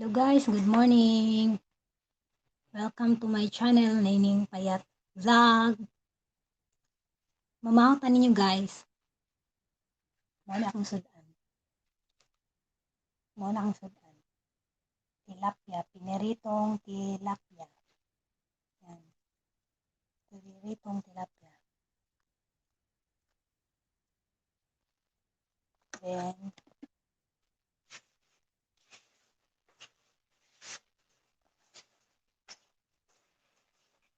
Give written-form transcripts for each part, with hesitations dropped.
Hello guys, good morning. Welcome to my channel, Naining Payat Vlog. Mamahatan ninyo guys. Muna akong sudan. Tilapia, piniritong tilapia. Yan. Piniritong tilapia. Then,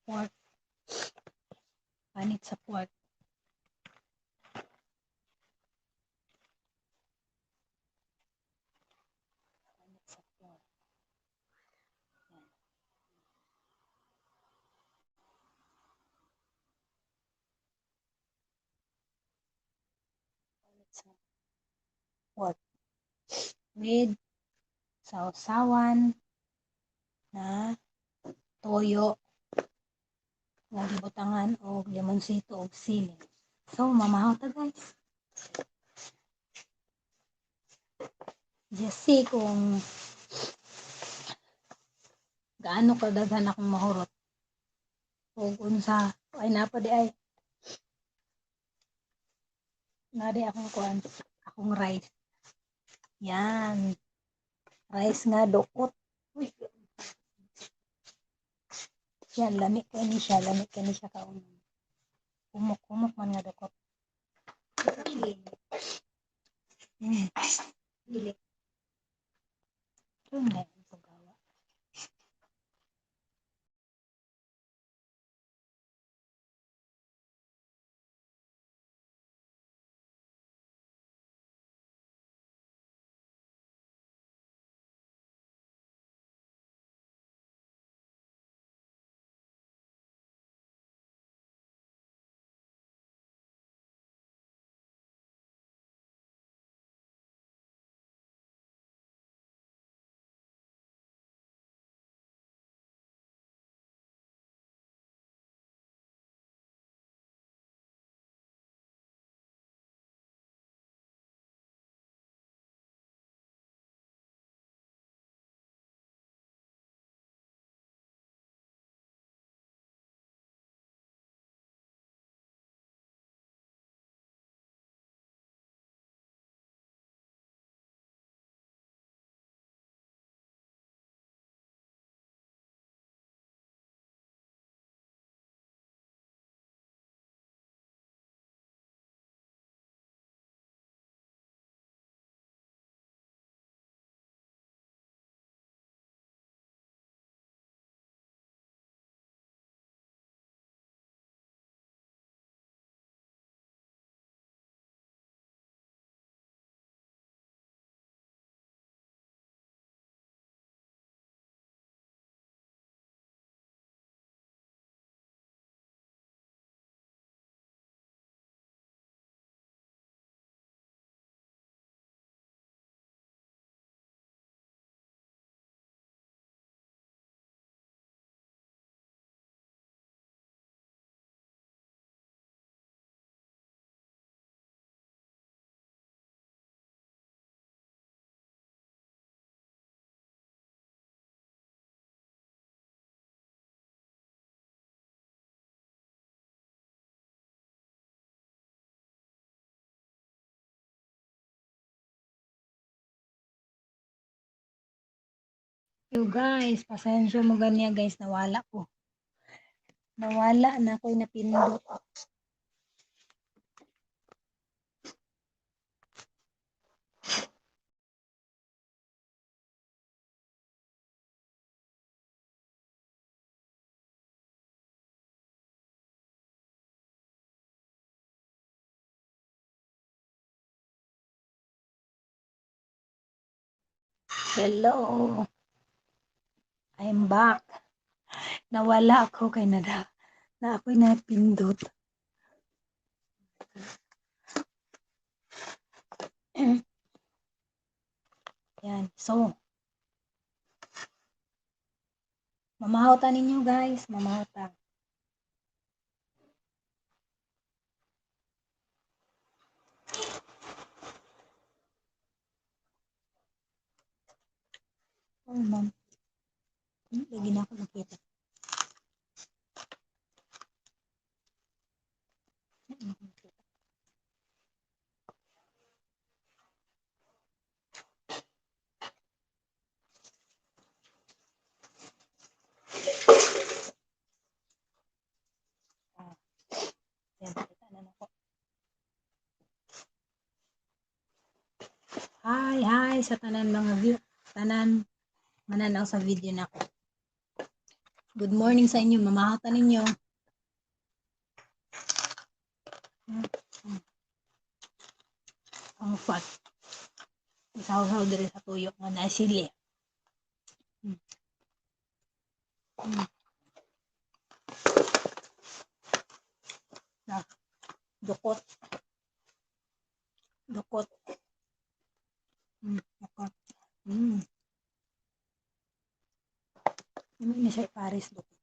pork. Panit sa pork. Panit sa pork. Yan. Panit sa pork. With sausawan na toyo nga gibutangan og limonsito og sili. So, mamahaw ta guys. Just see kung gaano kadaghan akong mahurot. O unsa ay napa di ay nadi akong kuan, akong rice. Yan. Rice nga dukot. Uy. Yan, lami ka ni siya kaon. Kumok man nga dukot. Dili. Ito na yung paggawa. Yo guys, pasensya mo ganyan guys, nawala ko. Nawala na ako'y napindot. Hello. I'm back. Nawala ako kay na ako'y napindot. Yan. So, mamahota ninyo guys. Mamahota. Oh, ma'am. Lagi na ako nakita. Yan, kita na ako. Hi sa tanan mga view. Tanan mananaw sa video na ako. Good morning sa inyo, mamahatan ninyo. Ang fat. Isaw-saw diri sa tuyo nga nasili. Na, dukot. Dukot. Dukot. Ini siya Paris dukot.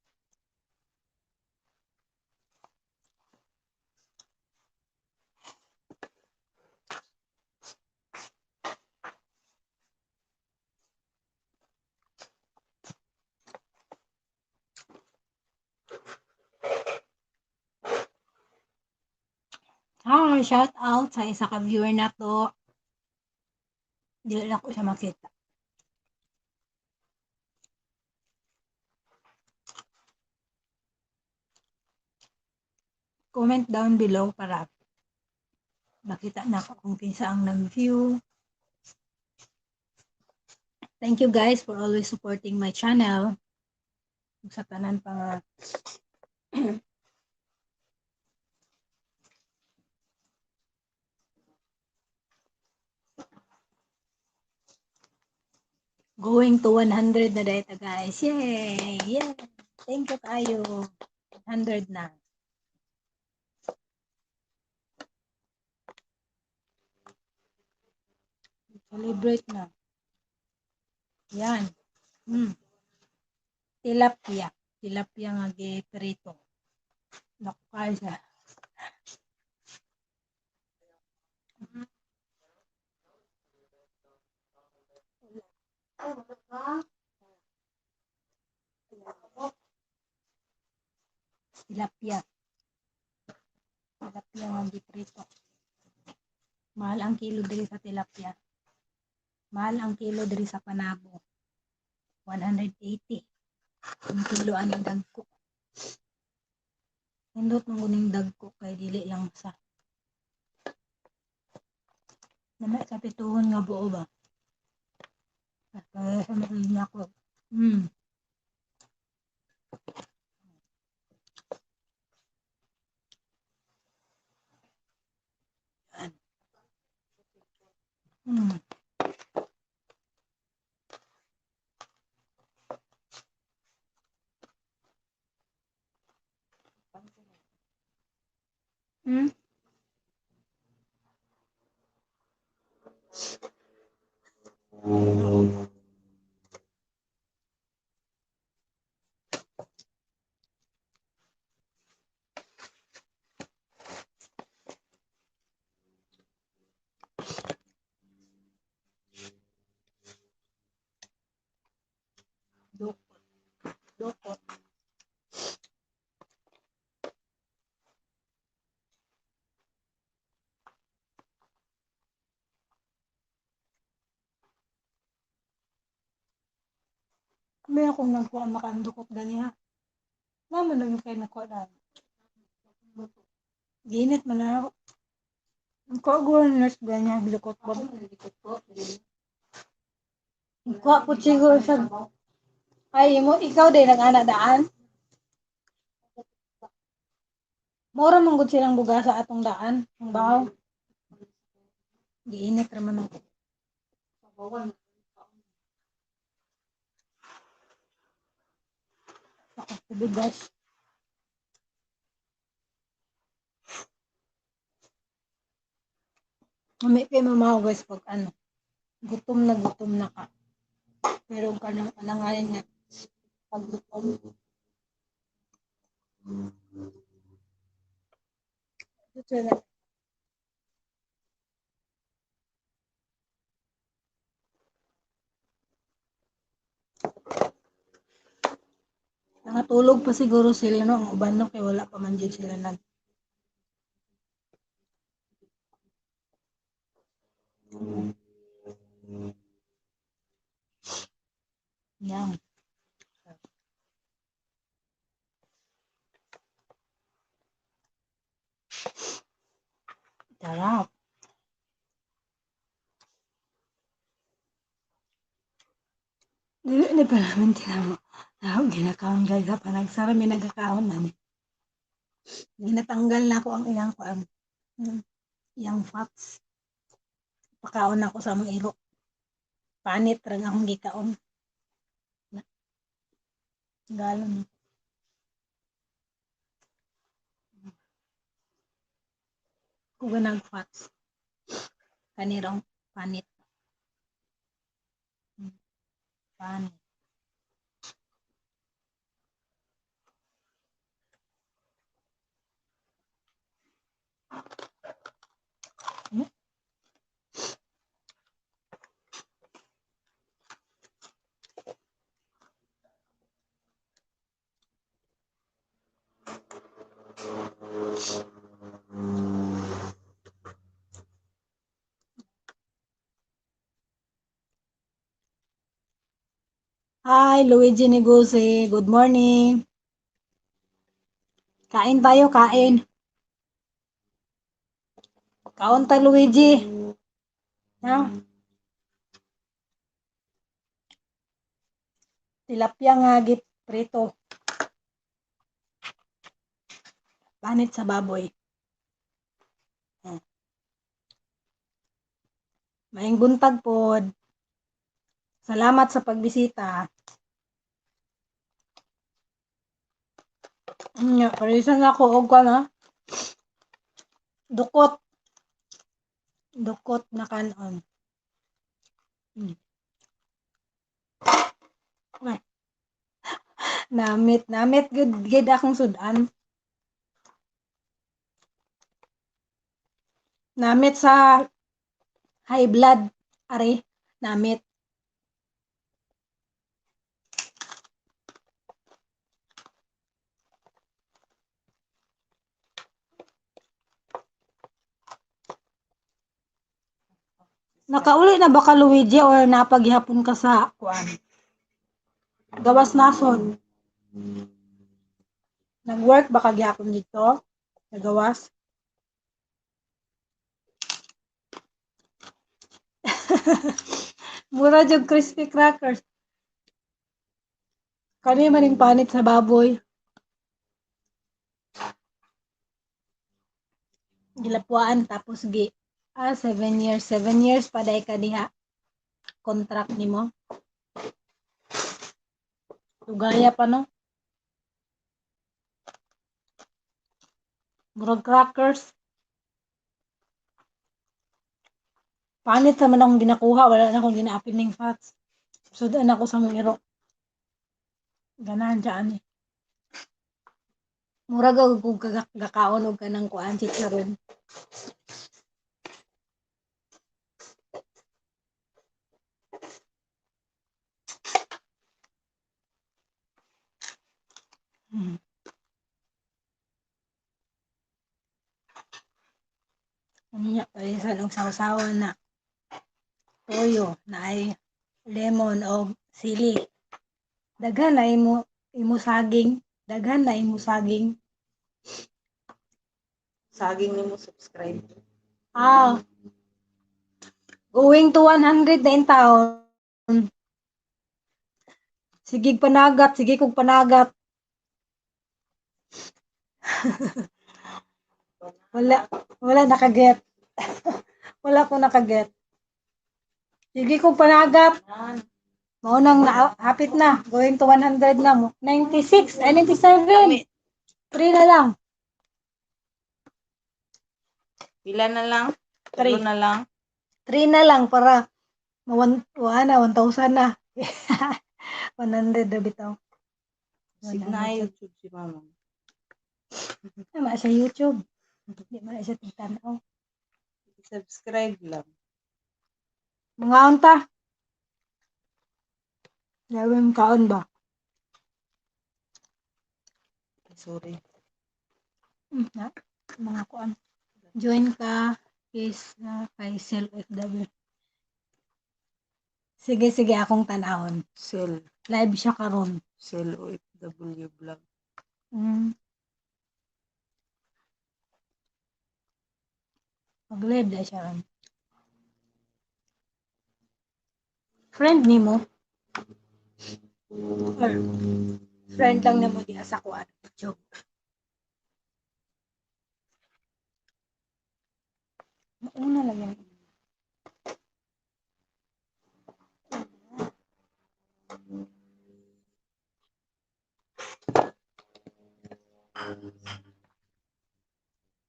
Hi, shout out sa isa ka viewer na to. Dili na ko siya makita. Comment down below para makita na ko kung kinsa ang nag-view. Thank you guys for always supporting my channel. Sa tanan pa nga going to 100 na dahita guys. Yay! Yay! Thank you kayo. 100 na. Celebrate na. Yan. Tilapia. Tilapia nga giprito. Naku kayo siya. Tilapia. Tilapia nga giprito. Mahal ang kilo diri sa tilapia. Mahal ang kilo diri sa Panabo. 180. Ang kilo ang dagko. Nindot mong guning dagko kay dili lang sa. Nama sa pituhon nga buo ba? Kaya sa mga ko. Dukot. May akong nagkuha makandukot ganiha. Naman lang yung kayo nakuha na. Ginit man na ako. Ang kuha nurse ganiha, dukot po. Kuha po siguro sa... Ay, mo, ikaw din nag-anak daan? Mura manggod silang buga sa atong daan, ang bahaw. Giinit raman ako. Ako, tubig guys. Mami kayo mamahaw guys pag ano, gutom na ka. Pero kanang alanganin niya, pag gutom. Ito na. Natulog pa siguro sila no, ang uban no, kay wala pa man dyan sila nag. Yan. Sarap. Dili pa namin tinamo. Ginakaon guys ha, panagsara may nagkakaon na. Ginatanggal na ako ang iyang iyang fats. Pakaon ako sa mga iro. Panit rin akong gikaon. Galon. Kung nag-fats. Kanirong panit. Panit. Hi, Luigi Negose. Good morning. Kain tayo, kain. Kaon ta, Luigi. Ha? Tilapia nga git prito. Panit sa baboy. Maing buntag pod. Salamat sa pagbisita. Parisan ako og na. Dukot. Dukot na kanon. Namit gid akong sudan. Namit sa high blood. Are, namit. Nakauli na ba ka, Luigi, or napaghihapon ka sa kuan? Gawas nason. Nag-work ba ka gihapon dito? Nagawas? Mura jud crispy crackers. Kani maning panit sa baboy. Gilapuan tapos 7 years. 7 years pa day ka diha. Contract nimo. Tugaya pa no. Murag crackers. Panit naman akong ginakuha. Wala na akong ginaapin ng fats. Sudan ako sa mga iro. Ganahan dyan eh. Murag ako kung kakaon o kanang kuan chicharon. Niya, parisan og sausawan na toyo na ay lemon o sili. Daghan na imo saging. Daghan na imo saging. Saging nimo subscribe. Going to 100 na in taon. Sige panagat, sige kog panagat. Wala nakaget. Wala ko nakaget. Sige kog panagat. Maunang hapit na. Going to 100 na mo. 96, 97. 3 na lang. Pila na lang? 3 na lang? 3 na lang para 1,000 na. 100 na bitaw. Sige na YouTube si mama. Tama sa YouTube. Hindi man siya tigtanaw. Subscribe lang. Mga unta. Gawin kaon ba? sorry. Na, mga kuan. Join ka is kay Sel FW. Sige, akong tanahon. Sel Live siya karon. OFW vlog. Mag-live na siya ron. Friend ni mo? Or friend lang na mo diya sa kuan. Joke. Una lang yan.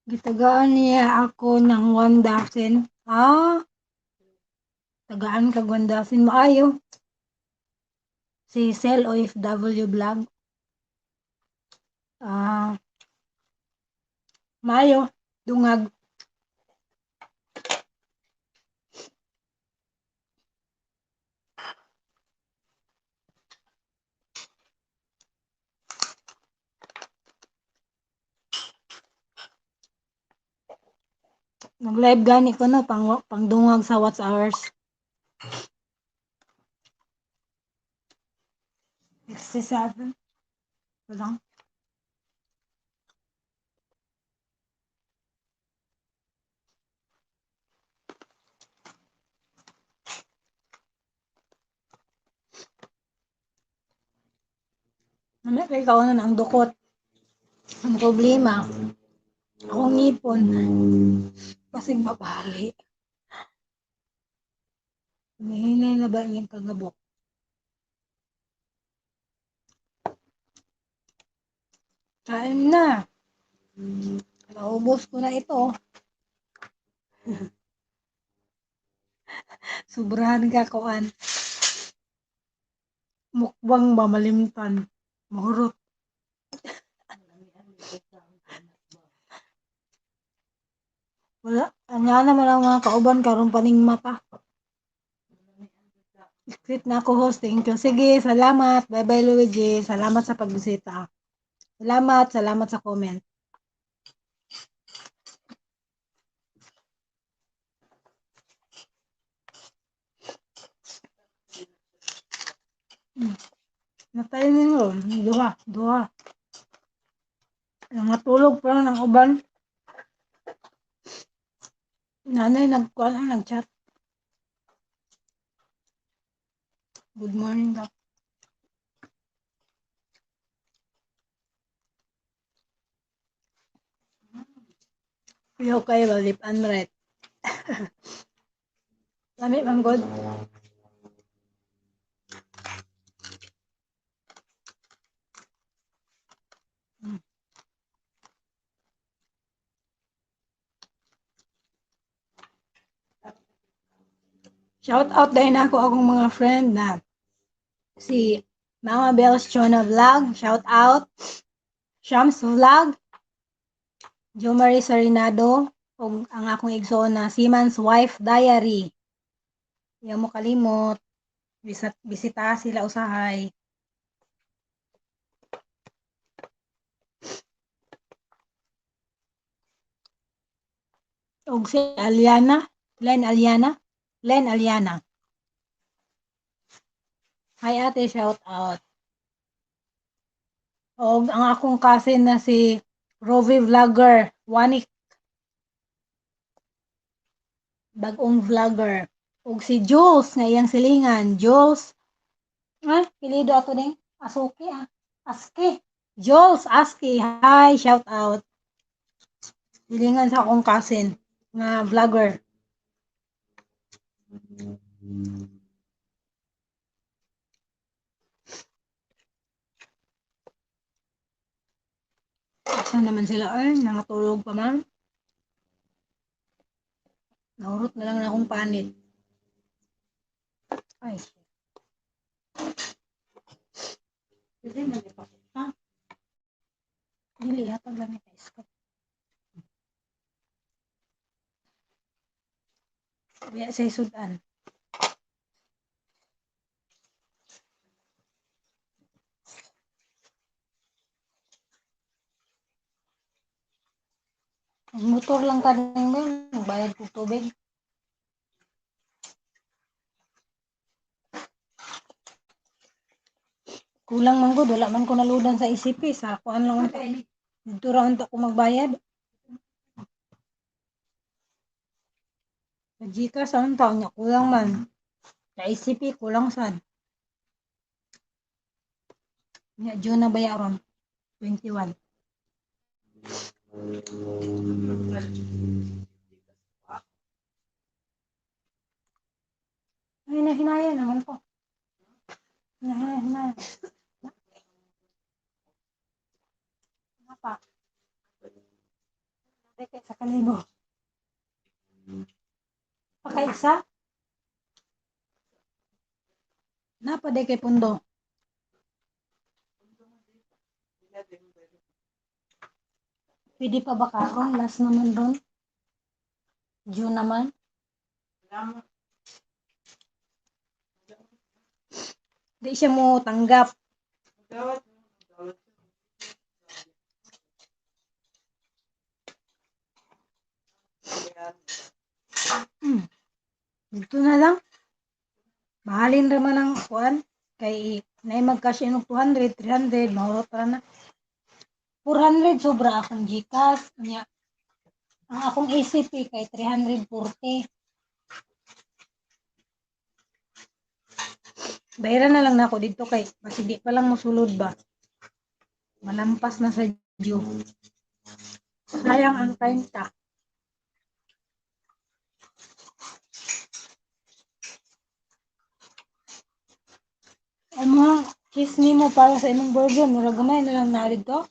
Gitagaan niya ako ng 1,000. Tagaan kag 1,000 maayo. Si Sel OFW vlog. Maayo. Dungag. Mag-live gani ko no, pangdungag sa What's Hours. 67. Walang. Ano kay kaunan ang dukot. Ang problema, akong ngipon. Kasing mabali. Humihinay na ba yung kagabok? Kain na. Naubos ko na ito. Sobrahan ka kuan. Mukbang ba malimtan? Mahurot. Wala. Anya naman ang mga kauban karon paning mata. Quit na ako host. Thank you. Sige, salamat. Bye-bye Luigi. Salamat sa pagbisita. Salamat sa comment. Natay ninyo. Duha. Natulog pa lang ng uban. Nanay nag-chat. Good morning ka. Yo kayo balip unright. Lami man god. Shout out din ako akong mga friend na si Mama Bells Chona Vlog. Shout out. Shams Vlog. Jo Marie Sarinado. O ang akong igsoon na Siman's Wife Diary. Yan mo kalimot. Bisita sila usahay. Og si Aliana. Len Aliana. Hi ate, shout out. Og ang akong cousin na si Rovi Vlogger. Wanik. Bagong vlogger. Og si Jules nga iyang silingan. Jules. Pilido ato ding. Asuki Aski. Jules Aski. Hi, shout out. Silingan sa akong cousin nga vlogger. Saan naman sila ay nangatulog pa man. Nahurot na lang na akong panit. Ay. Pwede na pa. Ha? Dili hatag lang ito. Iskap. Biya sa isudan. Motor lang taning mo, bayad ko tubig. Kulang man gud, wala man ko naludan sa ECP, sa kuan lang unta. Dito ra unta ko magbayad. Sa Gcash sa unta nya kulang man. Sa ECP kulang sad. Nya June na bayaron 21. Ay, nahinaya naman po. Nahinaya. Apa? Deke sa kalibo. Pakaisa? Napa deke pundo? Pwede pa ba karon? Last naman ron. June naman. Di siya mo tanggap. Dito na lang. Mahalin naman ang kuan. Kay na mag-cash in og 200, 300, mahurot para na. 400 sobra akong Gcash. Nya, ang akong ECP kay 340. Bayaran na lang na ako dito kay masigi pa lang mosulod ba. Malampas na sa due. Sayang ang time ta. Ano cheese ni mo para sa imong burger, mura gamay na lang na dito.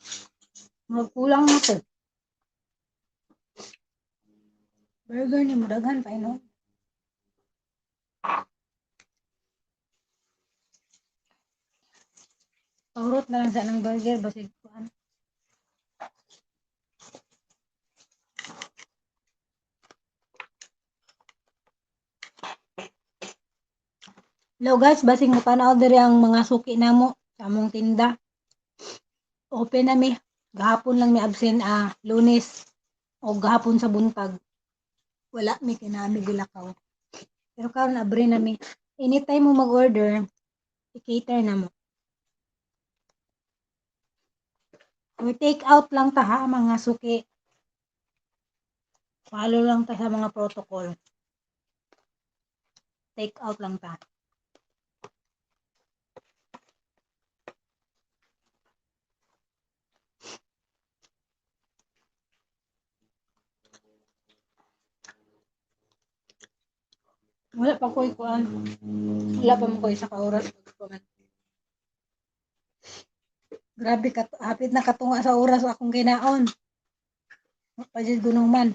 Mura kulang na to. Burger ni mo daghan pa ino. Paurot na lang sa ng burger basig kuan. Hello guys, basig mo tanaw diri ang mga suki namo sa among tinda. Open na mi. Gahapon lang mi absent Lunes o gahapon sa buntag. Wala mi kinami gilakaw. Pero karon abre na mi. Anytime mo mag-order, i-cater na mo. Or take out lang ta ha mga suki. Follow lang ta sa mga protocol. Take out lang ta. Wala pa ko'y kuan. Wala pa mo ko'y sa kauras. Grabe, hapit na katunga sa oras akong kinaon. Pajid gunong man.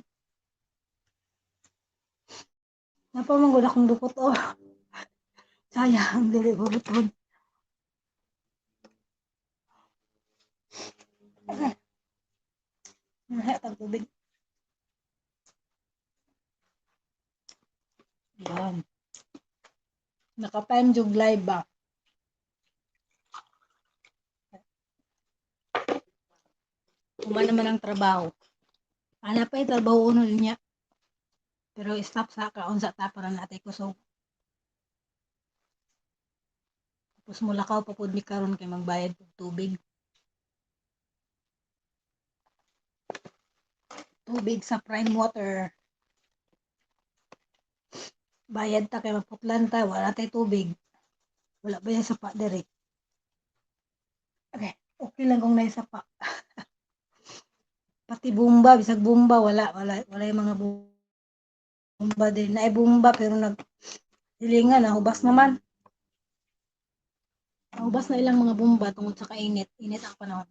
Napamanggod akong dukot sayang, dili bubuton. Tag tubig. Yan. Naka-time jog live ba? Kuma naman ang trabaho. Ana pa yung trabaho uno niya. Pero stop sa kaon sa tapara natin ko so. Tapos mula ka papud mi karon kay magbayad og tubig. Tubig sa prime water. Bayad ta kay maputlan ta, wala tay tubig. Wala ba yan sapa diri? Okay lang kung may sapa. Pati bumba, bisag bumba, wala yung mga bumba din. Naay bumba pero hilingan, nahubas naman. Nahubas na ilang mga bumba tungod sa kainit. Init ang panahon.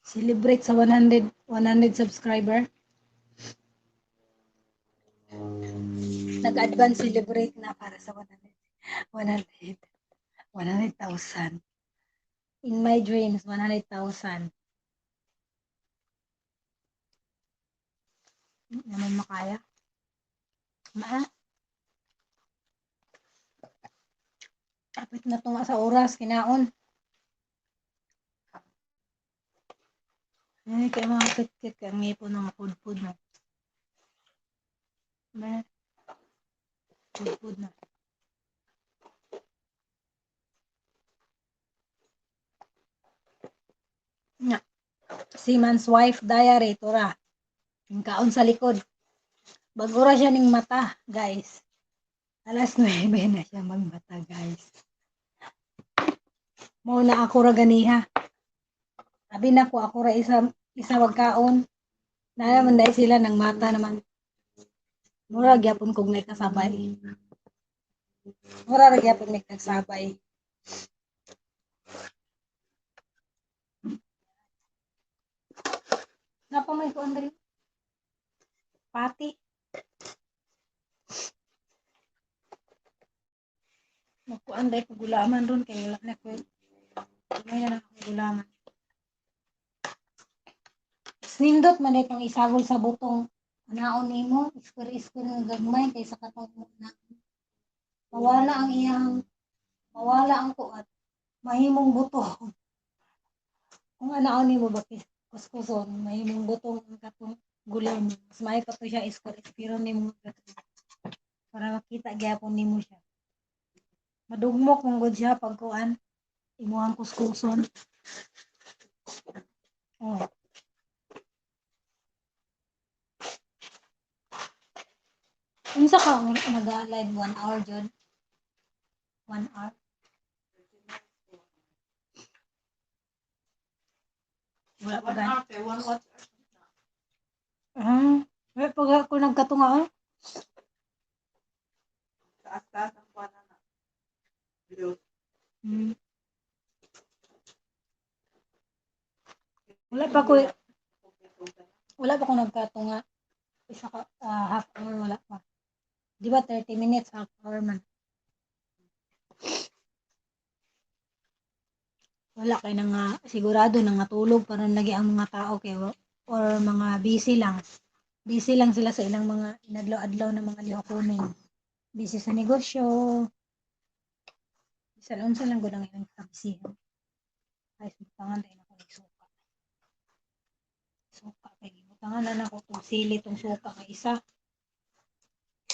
Celebrate sa 100 subscriber. Nag-advance celebrate na para sa 100,000. In my dreams, 100,000. Naman makaya. Kapit na tunga sa oras, kinaon. Ay, kaya mga kit-kit ka ang ngipon ng food na. May food na. Nga. Seaman's Wife Diary, tura. Yung kaon sa likod. Bagura siya ning mata, guys. Alas 9 na siya magmata, guys. Mao na ako ra ganiha. Abi na ko ako ra isa wag kaon. Naman dahil sila ng mata naman. Mura gyapon kog may kasabay. Mura ra gyapon may kasabay. Napa may kuan diri? Pati. Magkuan dahil ko gulaman ron kay wala na ko. May na akong gulaman. Nindot man itong isagol sa butong naon nimo, iskor-iskor nga gagmay kaysa katong na mawala ang kuat, mahimong buto. Kung anaon nimo ba kuskuson, mahimong butong ang katong gulaman. Mas may pa to siya iskor-iskor nimo para makita gyapon nimo siya. Madugmok mong gud siya pag kuan imuhang kuskuson. Oh. Unsa ka nag-live 1 hour jud? 1 hour. Wala pa gan. Wala pag ako nagkatunga. Taas-taas ang kuwanan na. Wala pa ko nagkatunga. Isa ka half hour wala pa. Di ba 30 minutes half hour man. Wala kay nang sigurado nang matulog para lagi ang mga tao kay or mga busy lang. Busy lang sila sa ilang mga inadlaw-adlaw na mga lihukunin. Busy sa negosyo. Unsa lang gud ang ilang kabisihan. Ay, butangan dahil ako nagsuka. Suka kay butangan na ako kung sili tong suka kay isa.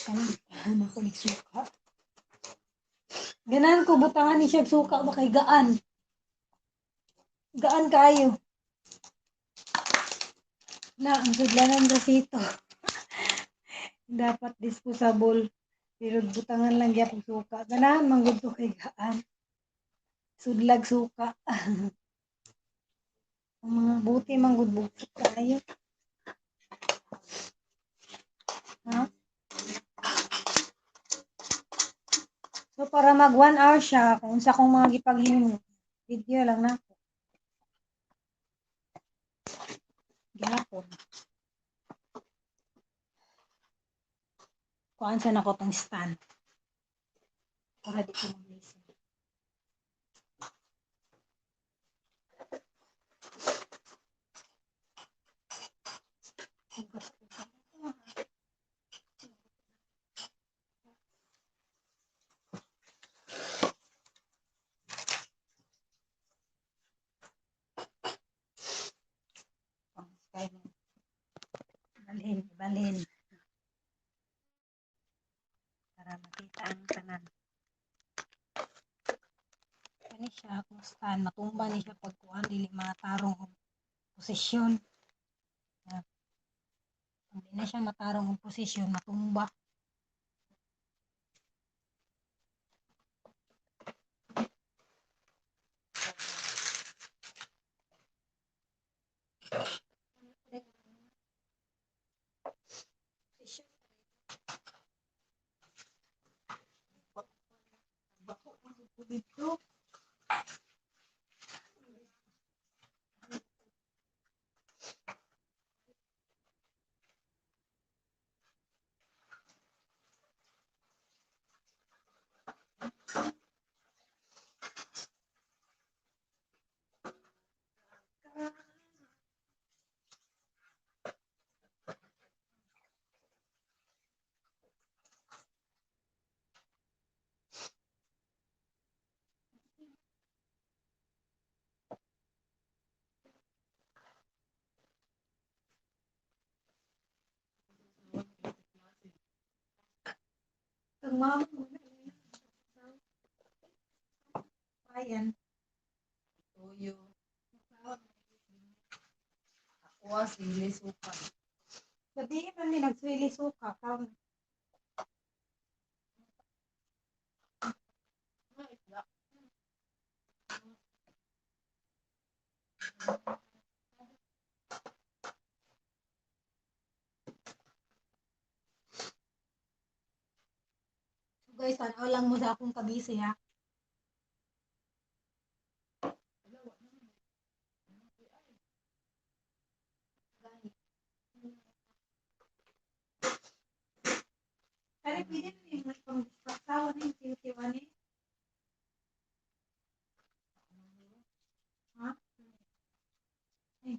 Kanan ako nagsuka. Ganan ko butangan ni siya suka ba kay gaan. Gaan kayo. Na, ang sudlanan rasito. Dapat disposable. Pero butangan lang gyapon suka. Ganahan manggod to kay gaan. Sudlag suka. Ang mga buti manggod bukit kayo. Ha? So para mag 1 hour siya, kung unsa kong mga gipaghimo, video lang na ako. Gihapon. Kuhaan sa nako tong stand. Para di ko mag-listen. Balhin. Para makita ang tanan. Kani siya kung stand, matumba ni siya pagkuhan, dili matarong ang posisyon. Kung di na siya matarong ang posisyon, matumba. Dito. mama mo na. Ayan. Tuyo. Aqua, sili, suka. Sabi man ni nagswili suka. Karon Mga isda. so guys, tanaw lang mo sa akong kabisi ha. Kaya pwede na yung pagsawa na yung tiwa ni. Ha? Ay,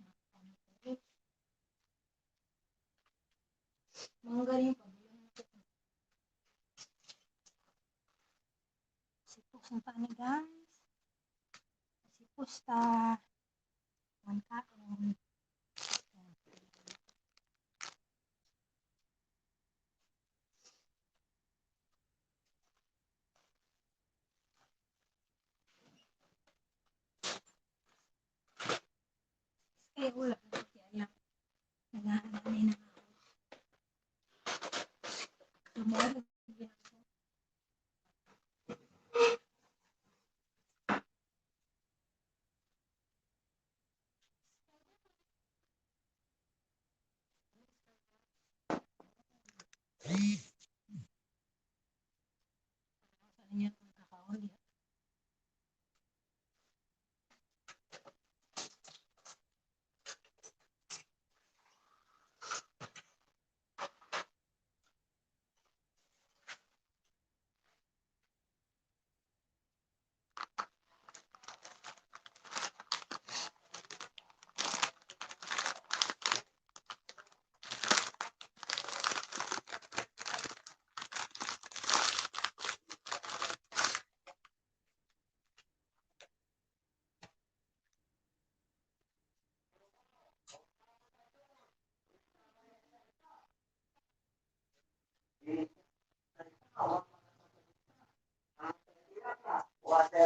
mangga yung sipos ang paani guys. Sipos ta. Mankaon. Eh, wala. Kaya nag-aanay na. Tomorrow. Saan niya kung kakaon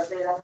diha?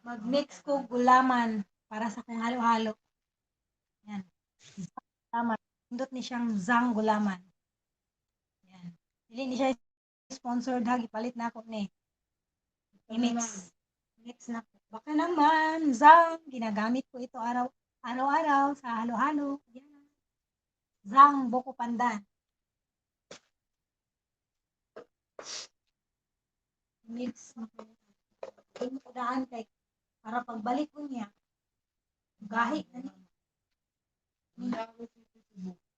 Mag-mix ko gulaman para sa kong halo-halo. Yan. Gulaman. Pindot ni siyang zang gulaman. Yan. Dili ni siya sponsored ha, ipalit na ako ni. I-mix. Mix na ko. Baka naman, zang, ginagamit ko ito araw-araw sa halo-halo. Yan. Zang, buko pandan. Mix na ko. Hindi ko daan kay para pagbalik ko niya. Gahi na niya.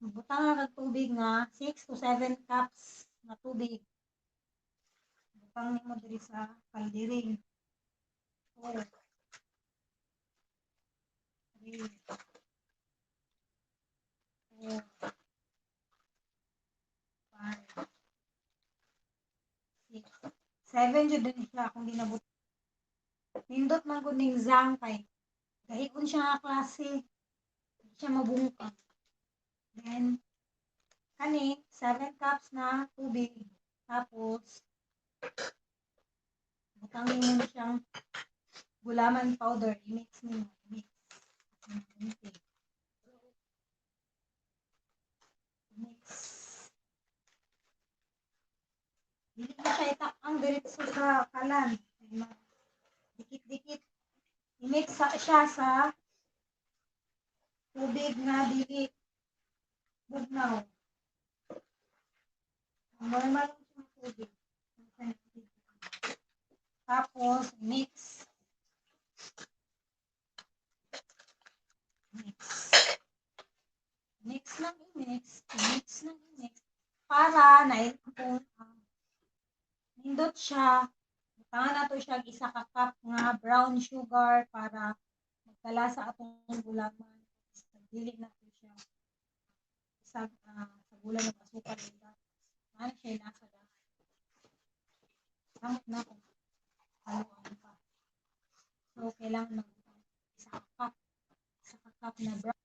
Butang na kag tubig nga 6 to 7 cups na tubig. Butang nimo diri sa kaldiring. 4 3 4 5 6 7 jud din siya kung ginabot. Nindot man gud ning zang kay gahikon siya nga klase. Hindi siya mabungkag. Then kani 7 cups na tubig. Tapos butang nimo siyang gulaman powder, i-mix nimo, i-mix. Mix. Dili mo siya itakang diretso sa kalan. Dikit-dikit. I-mix siya sa tubig na dili bugnaw. Normal yung tubig. Tapos, mix. Mix. Mix lang i-mix. Mix lang i-mix. Para na kung nindot siya, butangan nato siya isa ka cup nga brown sugar para magkalasa atong gulaman. Dili na to siya sa gulang ng asukal nila. Ano siya nasa dahon. Samot na kung haluan pa. So, kailangan mag isa ka cup na brown.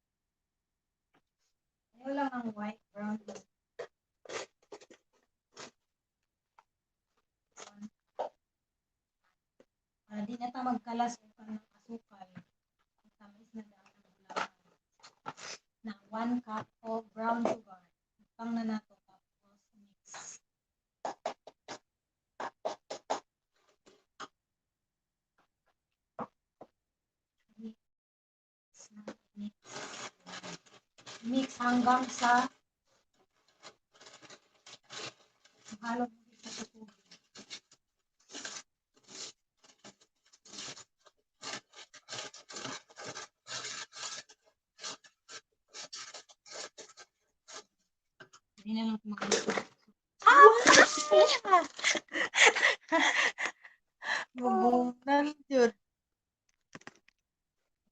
Ayaw lang ang white, brown lang. Para di na ta magkalas o ng asukal. Tamis na dahon ng gulaman. Na 1 cup of brown sugar. Pang na nato tapos mix. Mix hanggang sa halo sa tubig. Hindi na lang kumakain. Bubunan jud.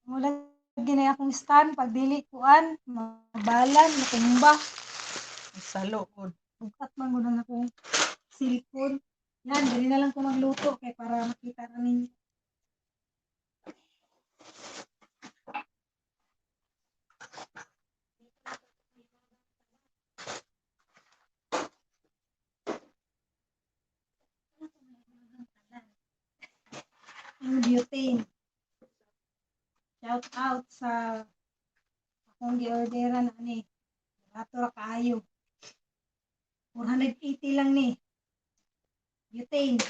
Wala ginay akong stand pag dili kuan, mabalan, matumba. Salo pod. Ugkat man gud ang akong cellphone. Yan, dili na lang ko magluto kay para makita namin. Ang butane. Shout out sa akong gi-orderan na ni. Barato ra kaayo. 480 lang ni. Butane.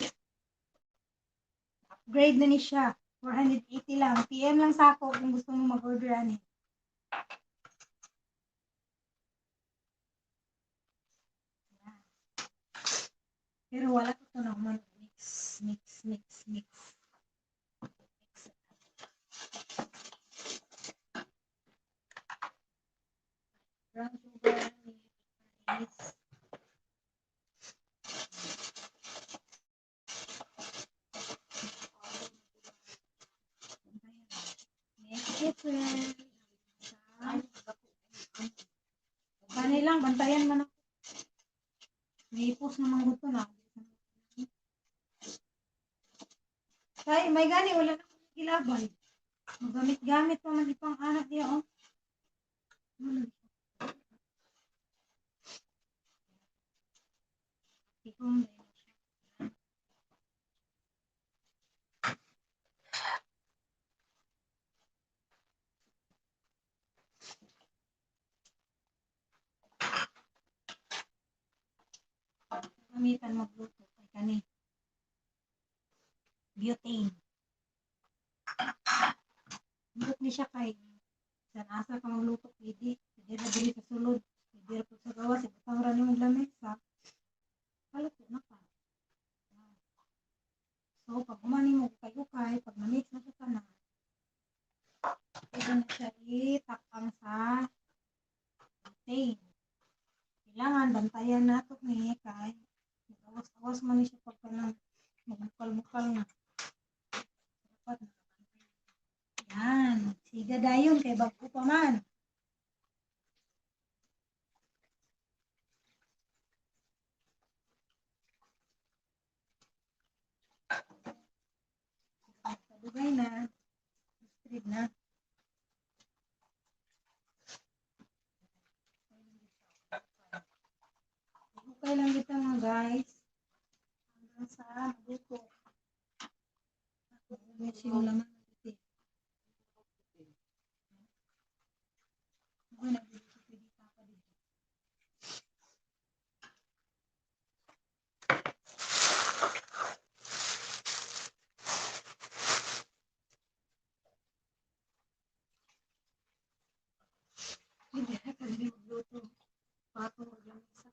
Upgrade na ni siya. 480 lang. PM lang sa ako kung gusto mo mag-order ani. Pero wala ko ito naman. Mix. Brown sugar, mix. Next it well. Kanilang, bantayan man ako. May ipos naman gusto na. Kaya may gani, wala na akong gilabay. Magamit-gamit pa man ipang anak niya, oh. gamitan magluto kay kani. Butane. Hindi ni siya kay san asa ka magluto pwede. Pwede na dili sa sulod. Pwede ra po sa gawas. Ibutang ra ni mong lamesa. Haluto na ka. So, pag umani mo ukay-ukay, pag na-mix na siya na, pwede na siya itakang sa butane. Kailangan bantayan nato ni kay awas-awas man ni siya pagka nang magbukal-bukal na. Dapat na. Yan. Siga dayon kay bago pa man. Kadugay na. Street na. Okay lang dito mga guys. Hanggang sa maluto. Medyo yung laman ng puti. Okay, nagdito pwede pa pa dito. Hindi na pwede magluto. Pato maglamisa.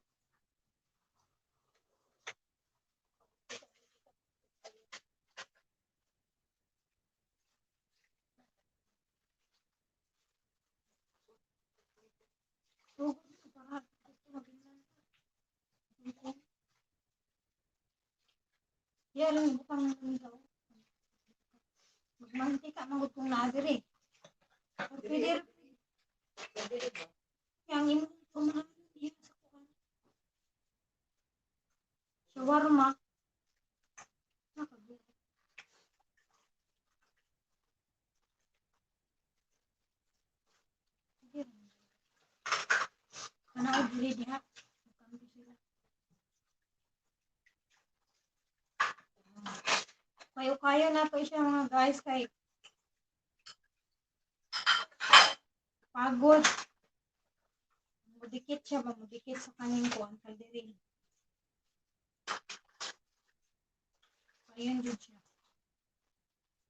So, para gusto maging yan lang butang ng daw. Magmantika magud kong naadiri. Pwede yang imong kumahan diyan sa kuan. Shawarma. Nakabuo. Kana dili diha. Kambi sila. Kayo na to siya mga guys kay pagod. Mudikit siya ba? Mudikit sa kaning kuan kaldiri. Ayun dyan siya.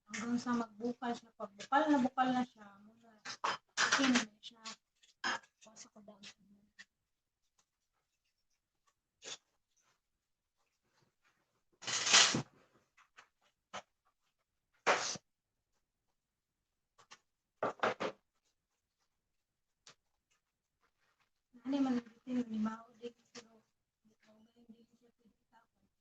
Hanggang sa magbukal siya. Pag bukal na siya. Muna. Ikin na siya. Pasok ko daw. Ano man natin ni Mao din pero hindi siya pwede tapon.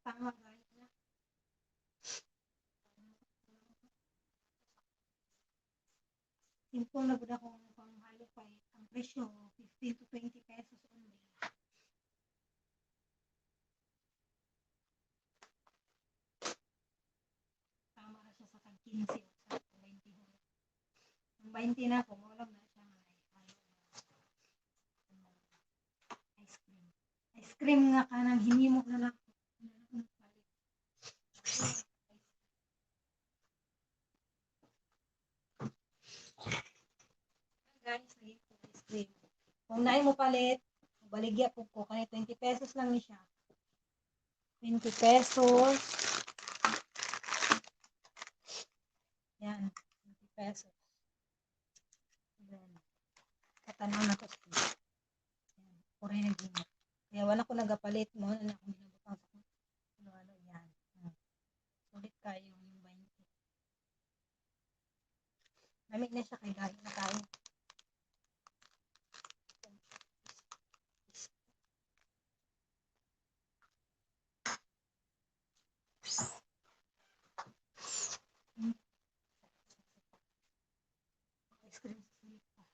Tama guys na. Simple na gud akong panghalo kay ang presyo 15 to 20 pesos only. Tama na siya sa tag 15 o sa 20. Ang 20 na kung wala na siya ice cream. Ice cream nga kanang hinimo na lang. Guys, lagi po ice cream. Kung naay mo palit, baligya po ko kaya 20 pesos lang ni siya. 20 pesos. Yan, 20 pesos. Then, katanaw na to. Yan, puri na gimot. Kaya wala ko nagapalit mo na akong binabutang sa ano yan. Sulit kayo yung 20. Lamig na siya kay gahi na tayo. Ice cream sa silik pa.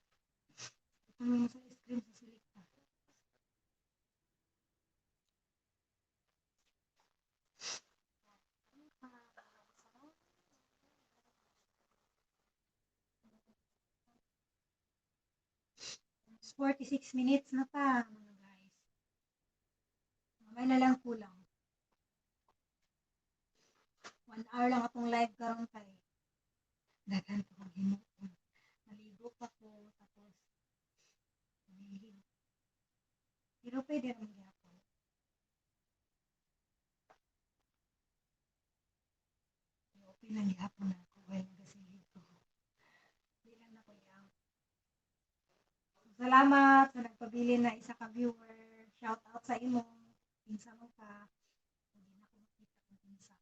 Ito mo sa ice cream sa silik pa. It's 46 minutes na pa, mga guys. Mamaya na lang kulang. 1 hour lang akong live karon kay. Daghan ko kong hinuon. Maligo pa ko, tapos maligo. Pero pwede naman gyapon. Okay lang gyapon ako while nagasilid ko. Hindi lang na ko yaw. Salamat sa nagpabili na isa ka viewer. Shout out sa imo. Pinsa mo ka. Hindi na ko makita kung pinsa.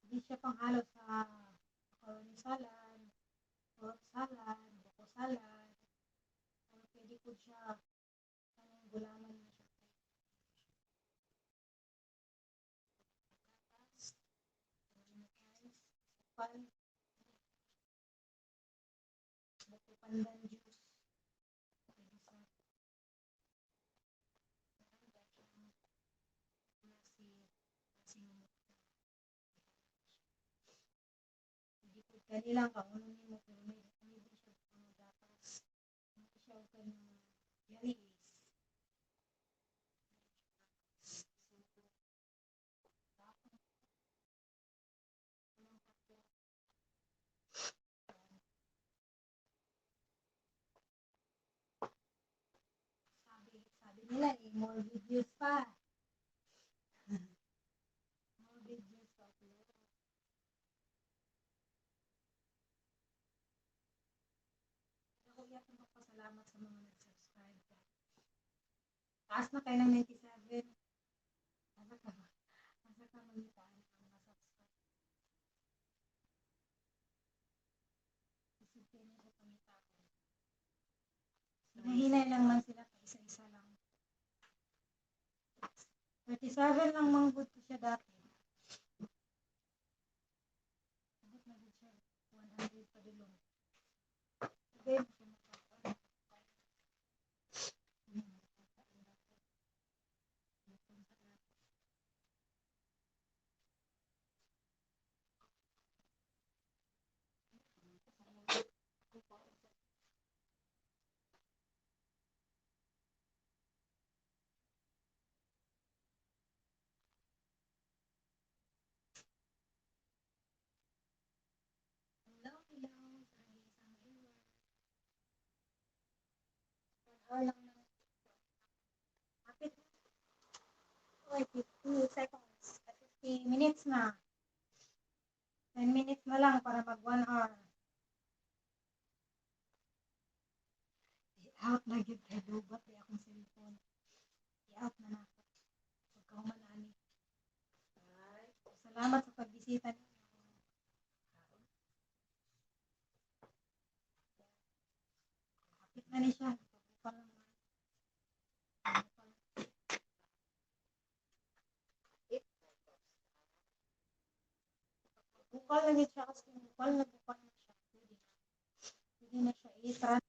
Hindi siya panghalo sa macaroni salad, fruit salad, buko salad. Pero pwede po siya anong gulaman na siya. Pan, buko pandan juice. Pwede sa hindi po kanilang kaunan mo pero may siya ano dapas. Hindi siya kanang yalis. Sabi nila more videos pa. More videos pa. Ako iyak na magpasalamat sa mga nag-subscribe. Taas na kayo ng 97. Asa ka ba? Asa ka manitaan ang mga subscribe. Isipin niyo sa pangita ko. Hinahinay lang man sila pa isa-isa lang. 37 lang manggod ko siya dati. Abot na din siya. 100 pa dilong. Okay, hello, hello. Sa isang viewer. 1 hour lang na. Kapit. Oy, 50 seconds. 50 minutes na. 10 minutes na lang para mag 1 hour. Out na gid kay lubat di akong cellphone. I-out na na ako. Pagkahuman na ani. Salamat sa pagbisita ninyo. Kapit na ni siya. Pagbuka lang na. Bukal na siya kasi bukal na siya. Pwede na siya i-trans.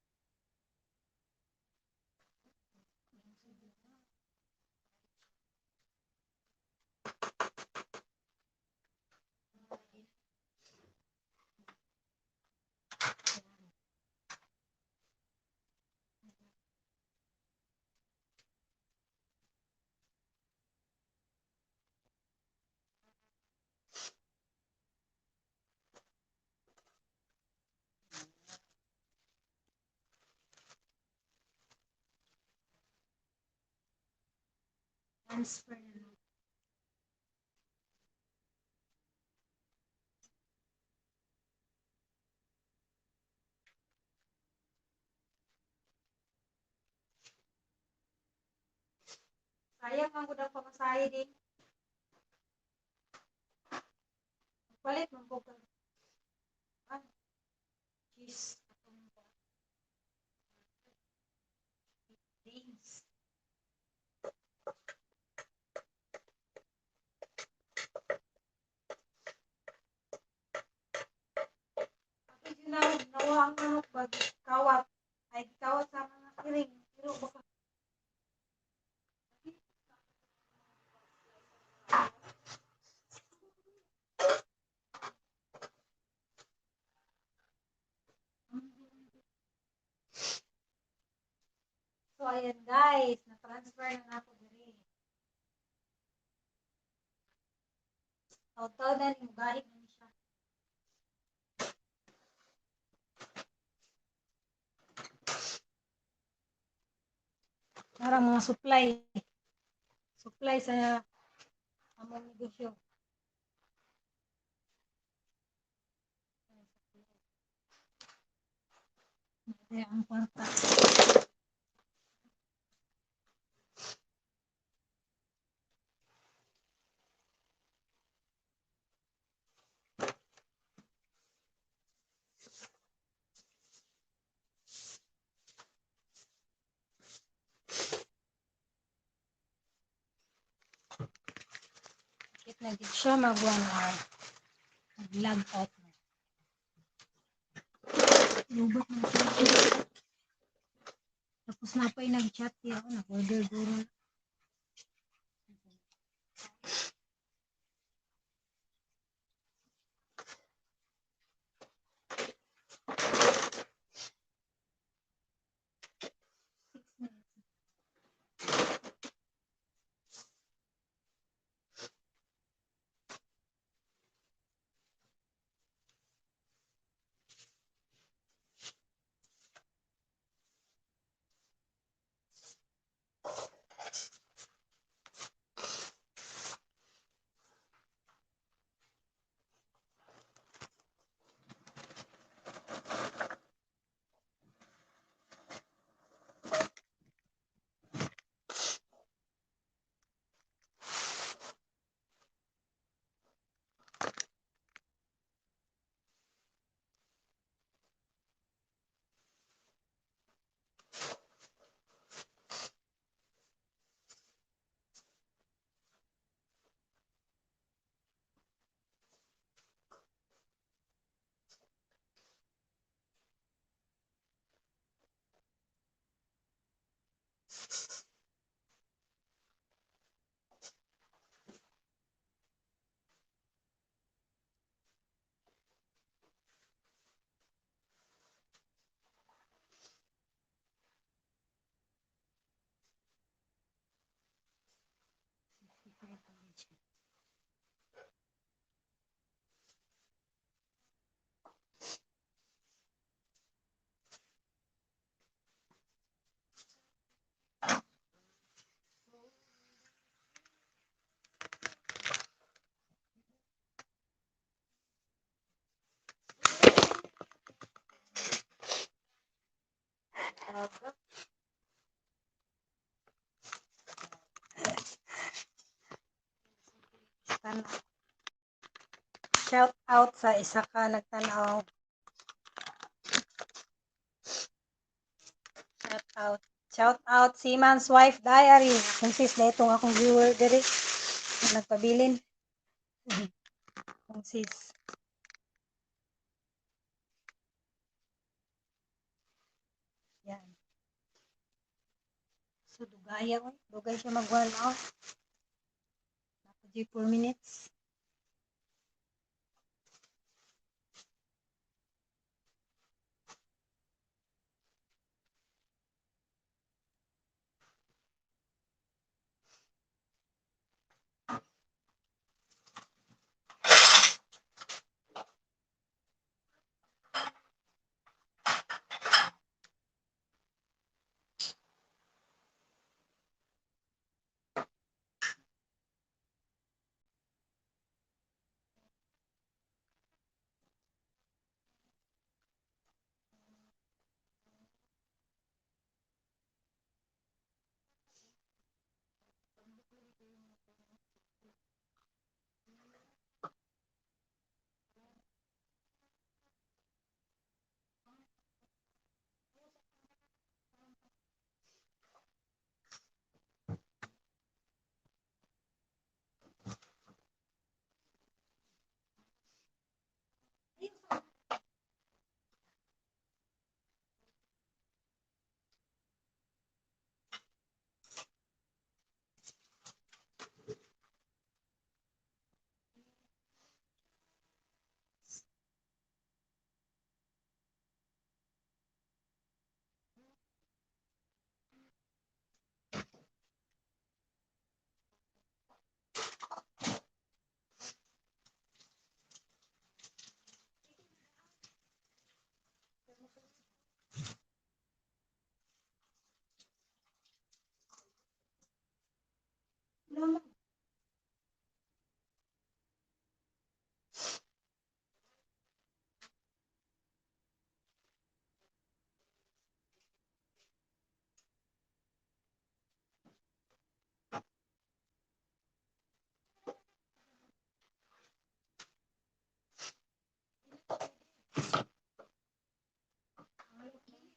Transfer na lang. Sayang ang gudang pamasahe din. Palit man po ka. Cheese. Beans. Kapag nawa ang manok bag kawat. Ay kawat sa mga kiring. Pero baka so, ayan guys, na-transfer na ako diri. Taw-taw na ni bahig na ni siya. Parang mga supply. Supply sa among negosyo. Kaya ang kwarta. Bakit na gid siya mag-1 hour. Mag-log out na. Lubot na siya. Tapos na pa yung nag-chat niya ako. Nag-order guro. nagtanaw. Shout out sa isa ka nagtanaw. Shout out. Shout out Seaman's Wife Diary. Kung sis na itong akong viewer diri. Nagpabilin. Kung sis. Yan. So, dugaya ko. Dugay siya mag-1 hour. Napag 4 minutes.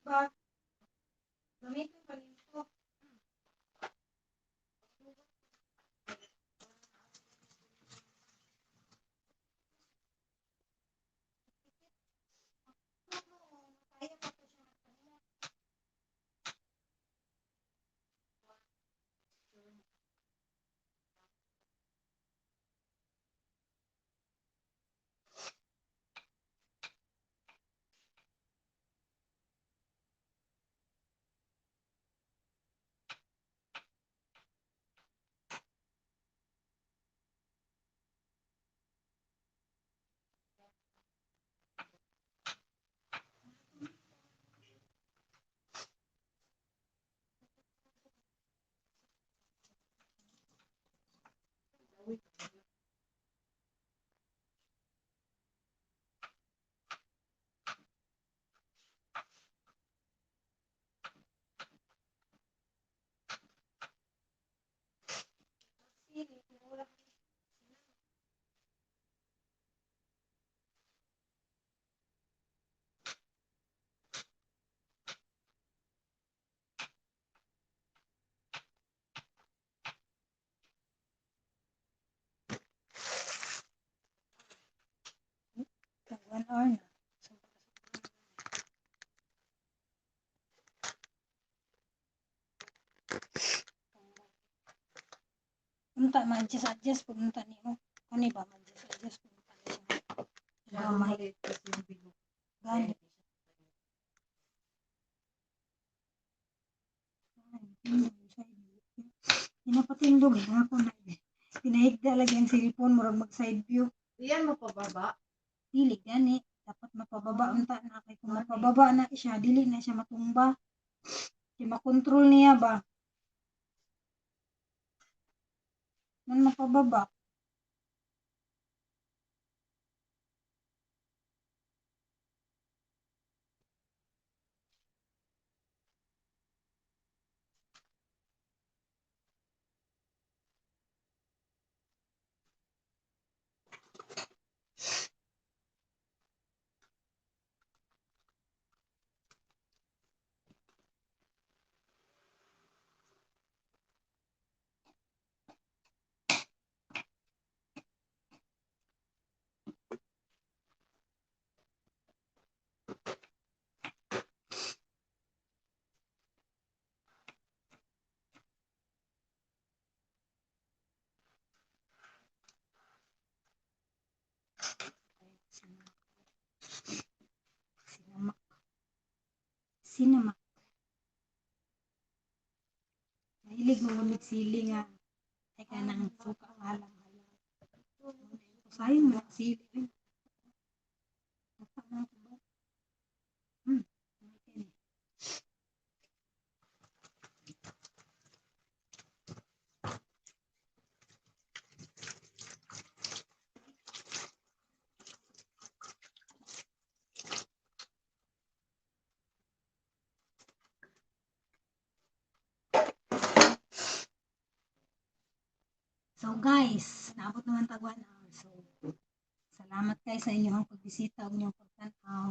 Ba? Gamitin pa nito. Kag 1 hour na. So, unta ma-adjust pag unta nimo. Kani ba ma-adjust pag unta nimo. Gamay. Gani. Pinapatindog na ako na. Pinahigda lagi ang cellphone murag mag side view. Iyan mo pababa. Dili gani. Dapat mapababa unta na kay kung mapababa na siya dili na siya matumba. Kaya makontrol niya ba? Man mapababa. Hilig mo sili nga. Ay ka nang suka halang halang. Sayang na sili. Hmm. Okay. So guys, naabot naman tag 1 hour. So, salamat kayo sa inyong pagbisita o inyong pagtanaw.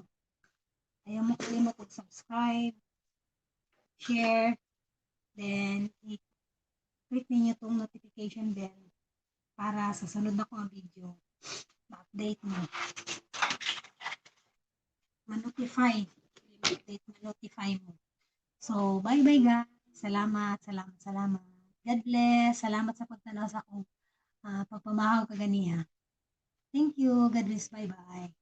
Ayaw mo kalimot mag-subscribe, share, then i-click ninyo itong notification bell para sa sunod na kong video, ma-update mo. Ma-notify. Ma-update, ma-notify mo. So, bye-bye guys. Salamat, salamat, salamat. God bless. Salamat sa pagtanaw sa akong pagpamahaw kaganiha. Thank you. God bless. Bye-bye.